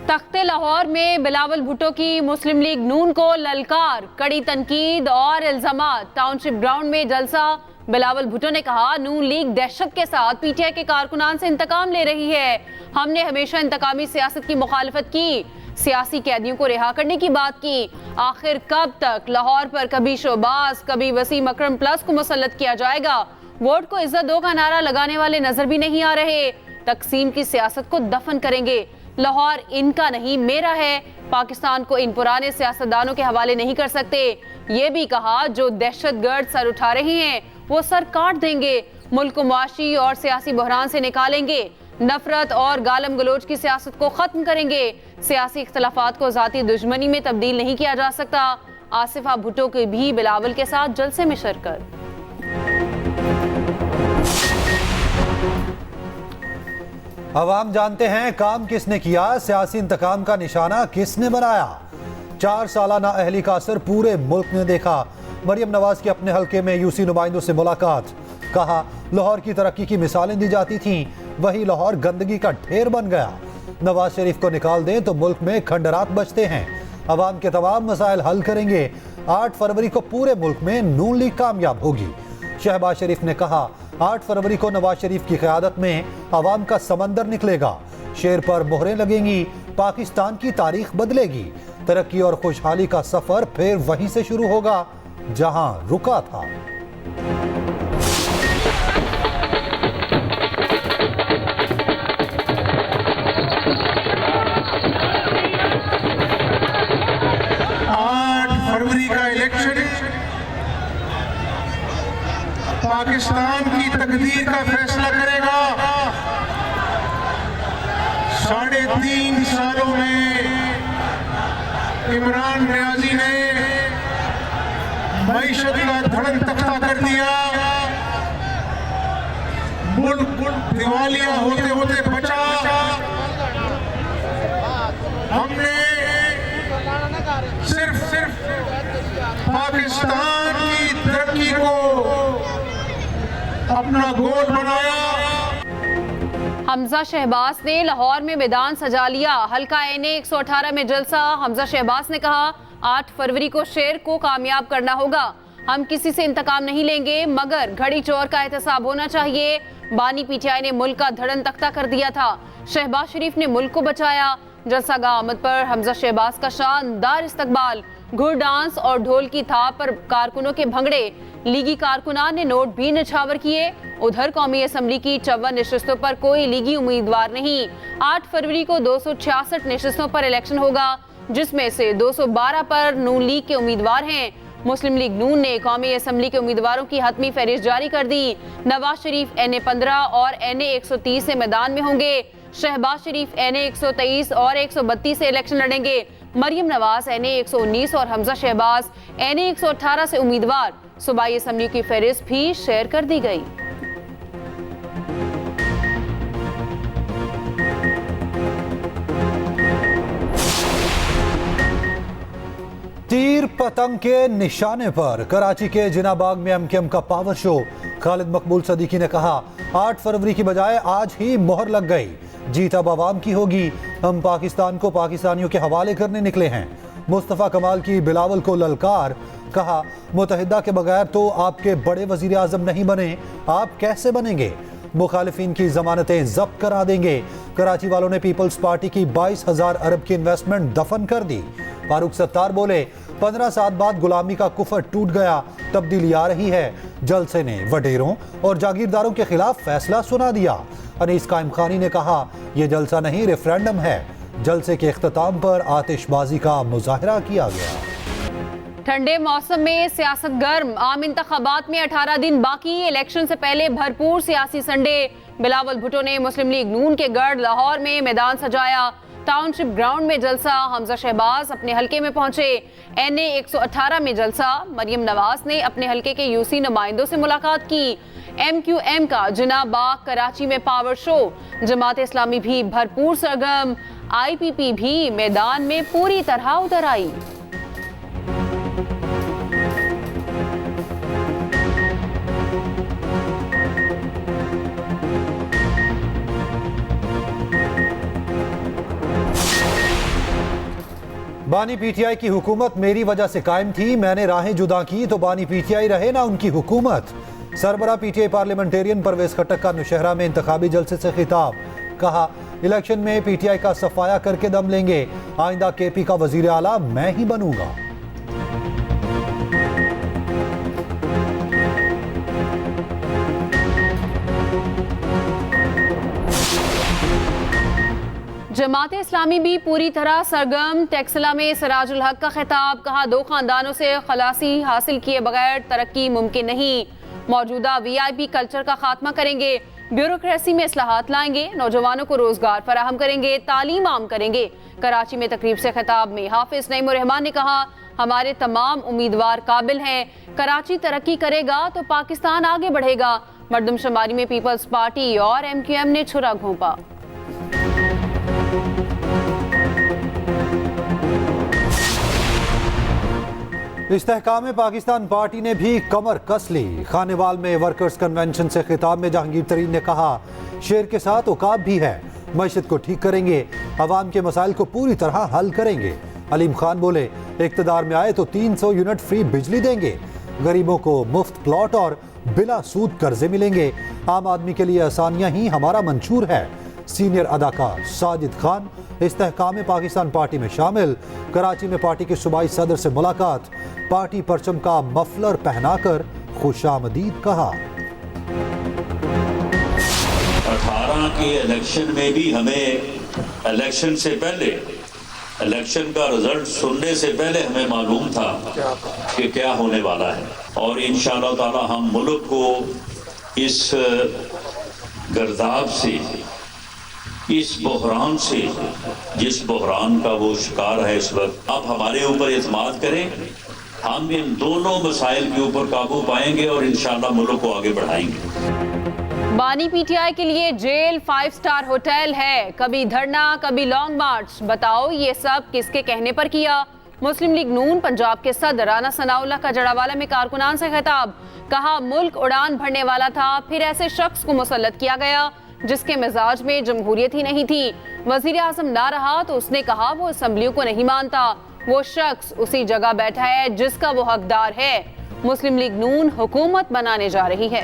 तख्ते लाहौर में बिलावल भुट्टो की मुस्लिम लीग नून को ललकार, कड़ी तनकीद और इल्जामात। टाउनशिप ग्राउंड में जलसा। बिलावल भुट्टो ने कहा, नून लीग दहशत के साथ पीटीआई के कारकुनान से इंतकाम ले रही है। हमने हमेशा इंतकामी सियासत की मुखालफत की, सियासी कैदियों को रिहा करने की बात की। आखिर कब तक लाहौर पर कभी शोबाज कभी वसीम अकरम प्लस को मुसल्लत किया जाएगा? वोट को इज्जत दो का नारा लगाने वाले नजर भी नहीं आ रहे। तकसीम की सियासत को दफन करेंगे। लाहौर इनका नहीं मेरा है। पाकिस्तान को इन पुराने सियासतदानों के हवाले नहीं कर सकते। ये भी कहा, जो दहशतगर्द सर उठा रहे हैं वो सर काट देंगे। मुल्क को मुआशी और सियासी बहरान से निकालेंगे। नफरत और गालम गलोच की सियासत को खत्म करेंगे। सियासी इख्तलाफात को जाती दुश्मनी में तब्दील नहीं किया जा सकता। आसिफा भुट्टो के भी बिलावल के साथ जलसे में शिरकत। अवाम जानते हैं काम किसने किया, सियासी इंतकाम का निशाना किसने बनाया। 4 साल नाअहली का असर पूरे मुल्क ने देखा। मरियम नवाज की अपने हल्के में यूसी नुमाइंदों से मुलाकात। कहा, लाहौर की तरक्की की मिसालें दी जाती थीं, वही लाहौर गंदगी का ढेर बन गया। नवाज शरीफ को निकाल दें तो मुल्क में खंडरात बचते हैं। अवाम के तमाम मसाइल हल करेंगे। 8 फरवरी को पूरे मुल्क में नून लीग कामयाब होगी। शहबाज शरीफ ने कहा, 8 फरवरी को नवाज शरीफ की क़यादत में अवाम का समंदर निकलेगा। शेर पर मोहरें लगेंगी। पाकिस्तान की तारीख बदलेगी। तरक्की और खुशहाली का सफर फिर वहीं से शुरू होगा जहां रुका था। पाकिस्तान की तकदीर का फैसला करेगा। 3.5 सालों में इमरान रियाजी ने मईशत का धड़न तख्ता कर दिया। मुल्क दिवालिया होते होते बचा। हमने सिर्फ पाकिस्तान की तरक्की को अपना गोल बनाया। हमजा शहबाज ने लाहौर में मैदान सजा लिया। हल्का एनए 118 में जलसा। हमजा शहबाज ने कहा, 8 फरवरी को शेर को कामयाब करना होगा। हम किसी से इंतकाम नहीं लेंगे, मगर घड़ी चोर का एहतसाब होना चाहिए। बानी पीटीआई ने मुल्क का धड़न तख्ता कर दिया था। शहबाज शरीफ ने मुल्क को बचाया। जलसागाह आमद पर हमजा शहबाज का शानदार इस्तकबाल। घुड़ डांस और ढोल की थाप पर कारकुनों के भंगड़े। लीगी कारकुनान ने नोट भी निछावर किए। उधर कौमी असम्बली की 54 नशिस्तों पर कोई लीगी उम्मीदवार नहीं। 8 फरवरी को 266 नशिस्तों पर इलेक्शन होगा, जिसमें से 212 पर नून लीग के उम्मीदवार हैं। मुस्लिम लीग नून ने कौमी असम्बली के उम्मीदवारों की हतमी फहरिस्त जारी कर दी। नवाज शरीफ एनए 15 और एनए 130 से मैदान में होंगे। शहबाज शरीफ एनए 123 और 132 से इलेक्शन लड़ेंगे। मरियम नवाज एनए 119 और हमजा शहबाज एनए 118 से उम्मीदवार। सूबाई असम्बली की फहरिस्त भी शेयर कर दी गई। तीर पतंग के निशाने पर कराची के जिनाबाग में एमकेएम का पावर शो। खालिद मकबूल सदीकी ने कहा, 8 फरवरी की बजाय आज ही मोहर लग गई। जीत अब आवाम की होगी। हम पाकिस्तान को पाकिस्तानियों के हवाले करने निकले हैं। मुस्तफ़ा कमाल की बिलावल को ललकार। कहा, मुतहिदा के बगैर तो आपके बड़े वजीर आजम नहीं बने, आप कैसे बनेंगे? मुखालिफिन की जमानतें जब्त करा देंगे। कराची वालों ने पीपल्स पार्टी की 22,000 अरब की इन्वेस्टमेंट दफन कर दी। फारूक सत्तार बोले, 15 साल बाद गुलामी का कुफर टूट गया, तब्दीली आ रही है। जलसे ने वडेरों और जागीरदारों के खिलाफ फैसला सुना दिया। अनीस कायम खानी ने कहा, यह जलसा नहीं रेफरेंडम है। जलसे के इख्तिताम पर आतिशबाजी का मुजाहरा किया गया। ठंडे मौसम में सियासत गर्म। आम इंतखाबात में 18 दिन बाकी। इलेक्शन से पहले भरपूर सियासी संडे। बिलावल भुट्टो ने मुस्लिम लीग नून के गढ़ लाहौर में मैदान सजाया। टाउनशिप ग्राउंड में जलसा। हमजा शहबाज अपने हल्के में पहुंचे। एनए 118 में जलसा। मरियम नवाज ने अपने हल्के के यूसी नुमाइंदों से मुलाकात की। एमक्यूएम का जिनाबाग कराची में पावर शो। जमात इस्लामी भी भरपूर सरगर्म। आईपीपी भी मैदान में पूरी तरह उतर आई। बानी पीटीआई की हुकूमत मेरी वजह से कायम थी, मैंने राहें जुदा की तो बानी पीटीआई रहे ना उनकी हुकूमत। सरबरा पीटीआई पार्लियामेंटेरियन परवेज खट्टक का नौशहरा में इंतखाबी जलसे से खिताब, कहा इलेक्शन में पीटीआई का सफाया करके दम लेंगे, आइंदा केपी का वजीर आला मैं ही बनूंगा। जमात इस्लामी भी पूरी तरह सरगर्म, टेक्सला में सिराजुल हक का खिताब, कहा दो खानदानों से खलासी हासिल किए बगैर तरक्की मुमकिन नहीं, मौजूदा वीआईपी कल्चर का खात्मा करेंगे, ब्यूरोक्रेसी में इस्लाहात लाएंगे, नौजवानों को रोजगार फराहम करेंगे, तालीम आम करेंगे। कराची में तकरीब से खिताब में हाफिज नईमुर रहमान ने कहा हमारे तमाम उम्मीदवार काबिल हैं, कराची तरक्की करेगा तो पाकिस्तान आगे बढ़ेगा। मरदमशुमारी में पीपल्स पार्टी और MQM ने छुरा घोंपा। इस्तेहकाम पाकिस्तान पार्टी ने भी कमर कस ली। खानेवाल में वर्कर्स कन्वेंशन से खिताब में जहांगीर तरीन ने कहा शेर के साथ औकात भी है, मईशत को ठीक करेंगे, अवाम के मसाइल को पूरी तरह हल करेंगे। अलीम खान बोले इक्तदार में आए तो 300 यूनिट फ्री बिजली देंगे, गरीबों को मुफ्त प्लॉट और बिला सूद कर्जे मिलेंगे, आम आदमी के लिए आसानियां ही हमारा मंशूर है। सीनियर अदाकार साजिद खान इस्तेहकाम पाकिस्तान पार्टी में शामिल। कराची में पार्टी के सूबाई सदर से मुलाकात, पार्टी परचम का मफलर पहनाकर खुशामदीद कहा। 18 के इलेक्शन में भी हमें इलेक्शन से पहले, इलेक्शन का रिजल्ट सुनने से पहले हमें मालूम था कि क्या होने वाला है, और इंशाअल्लाह ताला हम मुल्क को इस गर्दाब से, इस बहरान से, जिस बहरान का वो शिकार है इस वक्त, आप हमारे ऊपर एतमाद करें, हम इन दोनों मसाइल के ऊपर काबू पाएंगे और इंशाअल्लाह मुल्क को आगे बढ़ाएंगे। बानी पीटीआई के लिए जेल 5 स्टार होटल है, कभी धरना कभी लॉन्ग मार्च, बताओ ये सब किसके कहने पर किया। मुस्लिम लीग नून पंजाब के सदर राना सनाउल्लाह का जड़ावाला में कारकुनान से खिताब, कहा मुल्क उड़ान भरने वाला था, फिर ऐसे शख्स को मुसल्लत किया गया जिसके मिजाज में जमहूरियत ही नहीं थी। वजीर आजम ना रहा तो उसने कहा वो असम्बलियों को नहीं मानता, वो शख्स उसी जगह बैठा है जिसका वो हकदार है। मुस्लिम लीग नून हुकूमत बनाने जा रही है।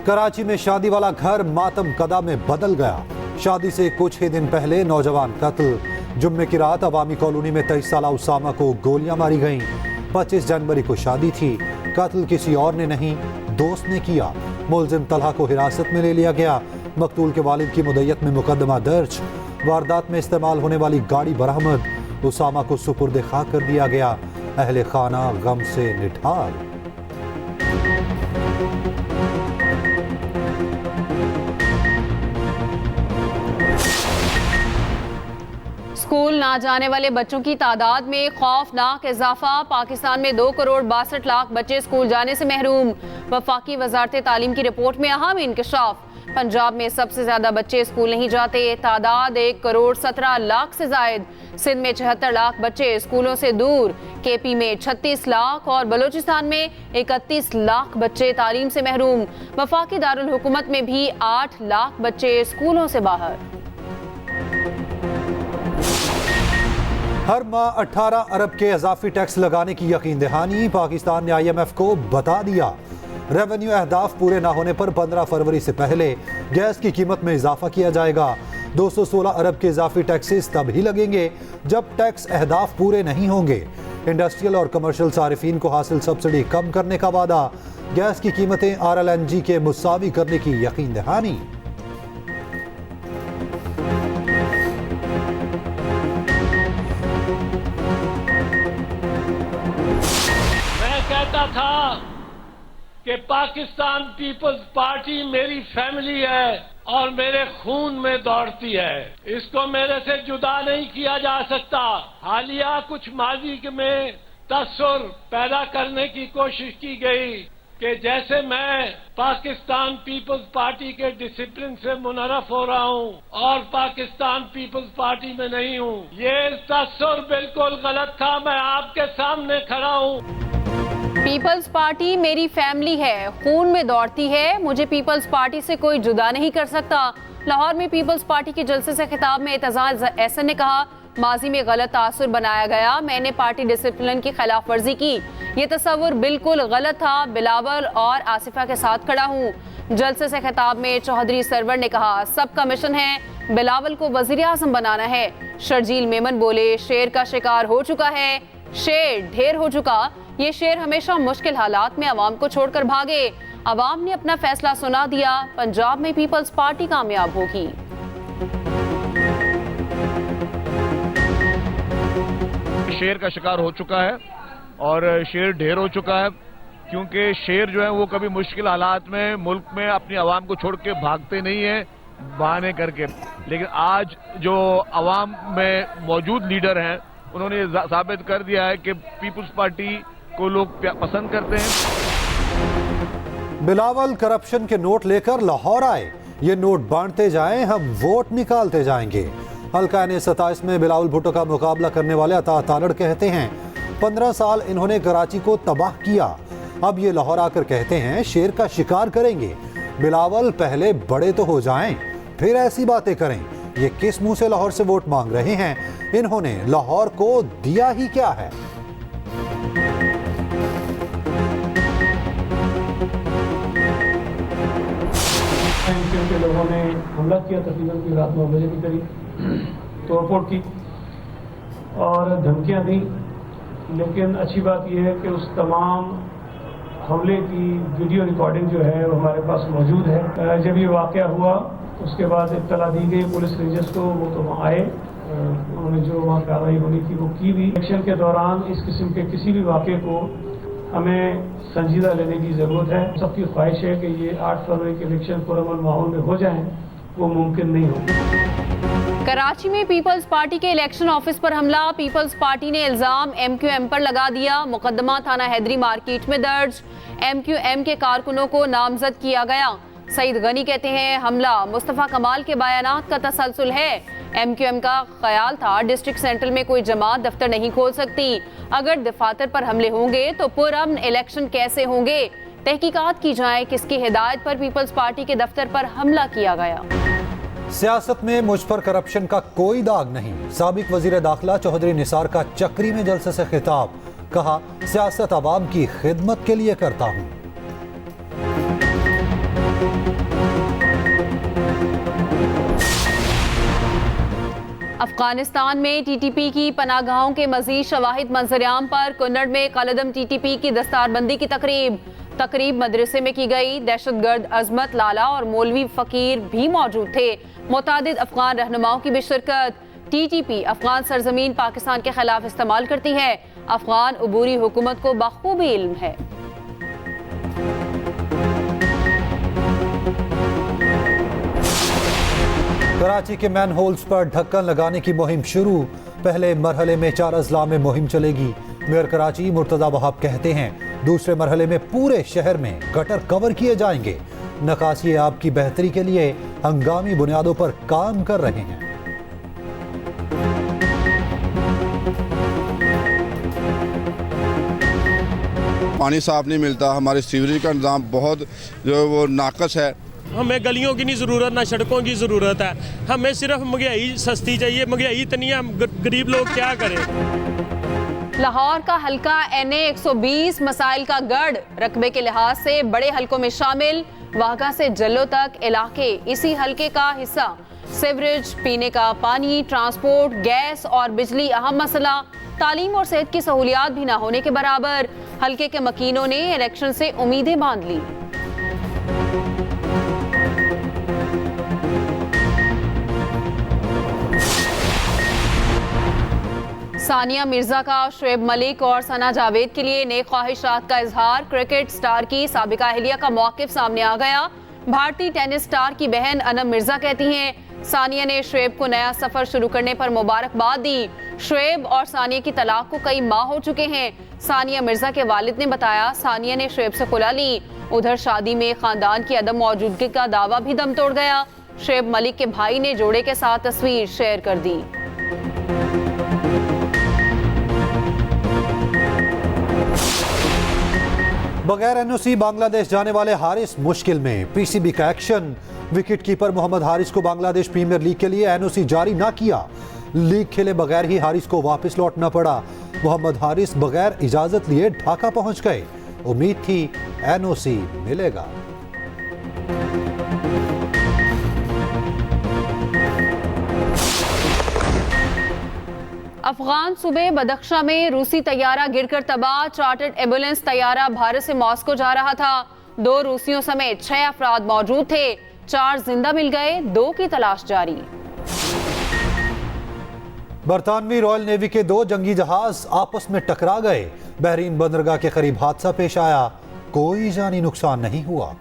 कराची में शादी वाला घर मातम कदा में बदल गया। शादी से कुछ ही दिन पहले नौजवान कत्ल। जुम्मे की रात अवामी कॉलोनी में 23 साला उसामा को गोलियां मारी गईं। 25 जनवरी को शादी थी, कत्ल किसी और ने नहीं, दोस्त ने किया। मुलजिम तलहा को हिरासत में ले लिया गया। मकतूल के वालिद की मुद्दत में मुकदमा दर्ज। वारदात में इस्तेमाल होने वाली गाड़ी बरामद। उसामा को सुपुर्द खाक कर दिया गया। अहले खाना गम से निठार। स्कूल ना जाने वाले बच्चों की तादाद में खौफनाक इजाफा। पाकिस्तान में 2 करोड़ 62 लाख बच्चे स्कूल जाने से महरूम। वफाकी वजारत तालीम की रिपोर्ट में अहम इंकशाफ। पंजाब में सबसे ज्यादा बच्चे स्कूल नहीं जाते, तादाद 1 करोड़ 17 लाख से जायद। सिंध में 76 लाख बच्चे स्कूलों से दूर। केपी में 36 लाख और बलूचिस्तान में 31 लाख बच्चे तालीम से महरूम। वफाकी दारुल हुकूमत में भी 8 लाख बच्चे स्कूलों से बाहर। हर माह 18 अरब के इजाफी टैक्स लगाने की यकीन दहानी। पाकिस्तान ने IMF को बता दिया। रेवेन्यू अहदाफ पूरे ना होने पर 15 फरवरी से पहले गैस की कीमत में इजाफा किया जाएगा। 216 अरब के इजाफी टैक्सेस तब ही लगेंगे जब टैक्स अहदाफ पूरे नहीं होंगे। इंडस्ट्रियल और कमर्शियल सारिफीन को हासिल सब्सिडी कम करने का वादा। गैस की कीमतें RLNG के मुसावी करने की यकीन दहानी। मैं कहता था कि पाकिस्तान पीपल्स पार्टी मेरी फैमिली है और मेरे खून में दौड़ती है, इसको मेरे से जुदा नहीं किया जा सकता। हालिया कुछ माजी में तस्सुर पैदा करने की कोशिश की गई कि जैसे मैं पाकिस्तान पीपल्स पार्टी के डिसिप्लिन से मुनरफ हो रहा हूं और पाकिस्तान पीपल्स पार्टी में नहीं हूं। ये तस्सुर बिल्कुल गलत था। मैं आपके सामने खड़ा हूं। पीपल्स पार्टी मेरी फैमिली है, खून में दौड़ती है, मुझे पीपल्स पार्टी से कोई जुदा नहीं कर सकता। लाहौर में पीपल्स पार्टी के जलसे से खिताब में एतजाज एहसन ने कहा माजी में गलत तासुर बनाया गया, मैंने पार्टी डिसिप्लिन की खिलाफ वर्जी की, ये तस्वुर बिल्कुल गलत था। बिलावल और आसिफा के साथ खड़ा हूँ। जलसे से खिताब में चौधरी सरवर ने कहा, सबका मिशन है बिलावल को वजीर आजम बनाना है। शर्जील मेमन बोले, शेर का शिकार हो चुका है, शेर ढेर हो चुका। ये शेर हमेशा मुश्किल हालात में अवाम को छोड़कर भागे। अवाम ने अपना फैसला सुना दिया, पंजाब में पीपल्स पार्टी कामयाब होगी। शेर का शिकार हो चुका है और शेर ढेर हो चुका है, क्योंकि शेर जो है वो कभी मुश्किल हालात में मुल्क में अपनी आवाम को छोड़ के भागते नहीं है बहाने करके। लेकिन आज जो आवाम में मौजूद लीडर हैं उन्होंने साबित कर दिया है कि पीपल्स पार्टी को लोग पसंद करते हैं। बिलावल करप्शन के नोट लेकर लाहौर आए, ये नोट बांटते जाएं, हम वोट निकालते जाएंगे। हल्का N27 में बिलावल भुट्टो का मुकाबला करने वाले अता तालड़ कहते हैं 15 साल इन्होंने कराची को तबाह किया, अब ये लाहौर आकर कहते हैं शेर का शिकार करेंगे। बिलावल पहले बड़े तो हो जाएं, फिर ऐसी बातें करें। ये किस मुंह से लाहौर से वोट मांग रहे हैं? इन्होंने लाहौर को दिया ही क्या है? के लोगों ने हमला किया, तकरीबन की रात 9 बजे के करीब तोड़फोड़ की और धमकियां दी। लेकिन अच्छी बात यह है कि उस तमाम हमले की वीडियो रिकॉर्डिंग जो है वो हमारे पास मौजूद है। जब ये वाक़या हुआ उसके बाद इत्तला दी गई पुलिस रेंजर्स को, वो तो वहाँ आए, उन्होंने जो वहाँ कार्रवाई होनी थी वो की भी। इलेक्शन के दौरान इस किस्म के किसी भी वाक़े को हमें संजीदा लेने की ज़रूरत है। सबकी ख्वाहिश है कि ये 8 फरवरी के इलेक्शन पुरअमन माहौल में हो जाएं, वो मुमकिन नहीं हो। कराची में पीपल्स पार्टी के इलेक्शन ऑफिस पर हमला, पीपल्स पार्टी ने इल्जाम MQM पर लगा दिया। मुकदमा थाना हैदरी मार्केट में दर्ज, MQM के कारकुनों को नामजद किया गया। सईद गनी कहते हैं हमला मुस्तफ़ा कमाल के बयानात का तसलसल है। MQM का ख्याल था डिस्ट्रिक्ट सेंट्रल में कोई जमात दफ्तर नहीं खोल सकती, अगर दफातर पर हमले होंगे तो पुरअमन इलेक्शन कैसे होंगे? तहकीकात की जाए किसकी हिदायत पर पीपल्स पार्टी के दफ्तर पर हमला किया गया। सियासत में मुझ पर करप्शन का कोई दाग नहीं। साबिक वजीर दाखिला चौधरी निसार का चक्री में जलसे से खिताब, कहा सियासत आवाम की खिदमत के लिए करता हूं। अफगानिस्तान में TTP की पनागाहों के मजीद शवाहिद मंजरियाम पर कुन्नड़ में कलदम TTP की दस्तारबंदी की तकरीब मदरसे में की गई। दहशतगर्द अजमत लाला और मौलवी फकीर भी मौजूद थे। मुतादिद अफगान रहनुमाओं की भी शिरकत। TTP अफगान सरजमीन पाकिस्तान के खिलाफ इस्तेमाल करती है, अफगान उबूरी हुकूमत को बखूबी इल्म है। कराची के मैन होल्स पर ढक्कन लगाने की मुहिम शुरू, पहले मरहले में 4 अजला में मुहिम चलेगी। मेयर कराची मुर्तजा वहाब कहते हैं दूसरे मरहले में पूरे शहर में गटर कवर किए जाएंगे। नकासी आब की बेहतरी के लिए हंगामी बुनियादों पर काम कर रहे हैं। पानी साफ नहीं मिलता, हमारे सीवरेज का इंतजाम बहुत जो वो नाकस है। हमें गलियों की नहीं ज़रूरत, ना सड़कों की ज़रूरत है, हमें सिर्फ महंगाई सस्ती चाहिए। महंगाई इतनी है, गरीब लोग क्या करें। लाहौर का हल्का NA 120 मसाइल का गढ़, रकबे के लिहाज से बड़े हल्कों में शामिल। वाघा से जल्लो तक इलाके इसी हल्के का हिस्सा। सीवरेज, पीने का पानी, ट्रांसपोर्ट, गैस और बिजली अहम मसला। तालीम और सेहत की सहूलियात भी ना होने के बराबर। हल्के के मकीनों ने इलेक्शन से उम्मीदें बांध ली। सानिया मिर्जा का शुएब मलिक और सना जावेद के लिए नेक ख्वाहिशात का इजहार। क्रिकेट स्टार की साबिका अहलिया का मौकिफ सामने आ गया। भारतीय टेनिस स्टार की बहन अनम मिर्जा कहती हैं सानिया ने शुएब को नया सफर शुरू करने पर मुबारकबाद दी। शुएब और सानिया की तलाक को कई माह हो चुके हैं। सानिया मिर्जा के वालिद ने बताया सानिया ने शुएब से खुला ली। उधर शादी में खानदान की अदम मौजूदगी का दावा भी दम तोड़ गया। शुएब मलिक के भाई ने जोड़े के साथ तस्वीर शेयर कर दी। बगैर NOC बांग्लादेश जाने वाले हारिस मुश्किल में, PCB का action. Wicket keeper Mohammad Haris को बांग्लादेश प्रीमियर लीग के लिए NOC जारी ना किया। लीग खेले बगैर ही हारिस को वापस लौटना पड़ा। मोहम्मद हारिस बगैर इजाजत लिए ढाका पहुंच गए। उम्मीद थी एनओसी मिलेगा। अफगान सूबे बदख्शा में रूसी तैयारा गिरकर तबाह। चार्टर्ड एम्बुलेंस तैयारा भारत से मॉस्को जा रहा था। 2 रूसियों समेत 6 अफराद मौजूद थे। 4 जिंदा मिल गए, 2 की तलाश जारी। बरतानवी रॉयल नेवी के 2 जंगी जहाज आपस में टकरा गए। बहरीन बंदरगाह के करीब हादसा पेश आया, कोई जानी नुकसान नहीं हुआ।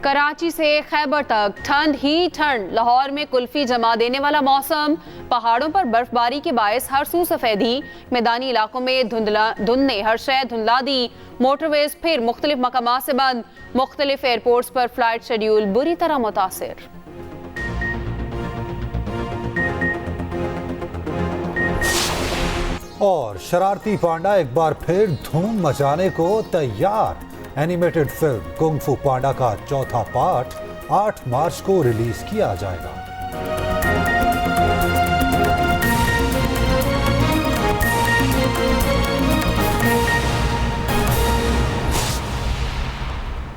कराची से खैबर तक ठंड ही ठंड। लाहौर में कुल्फी जमा देने वाला मौसम। पहाड़ों पर बर्फबारी के बायस हर सू सफेदी। मैदानी इलाकों में धुंध ने हर शय धुंधला दी। मोटरवेज फिर मुख्तलिफ मकामात से बंद। मुख्तलिफ एयरपोर्ट्स पर फ्लाइट शेड्यूल बुरी तरह मुतासिर। और शरारती पांडा एक बार फिर धूम मचाने को तैयार। एनिमेटेड फिल्म कुंग फू पांडा का 4था पार्ट 8 मार्च को रिलीज किया जाएगा।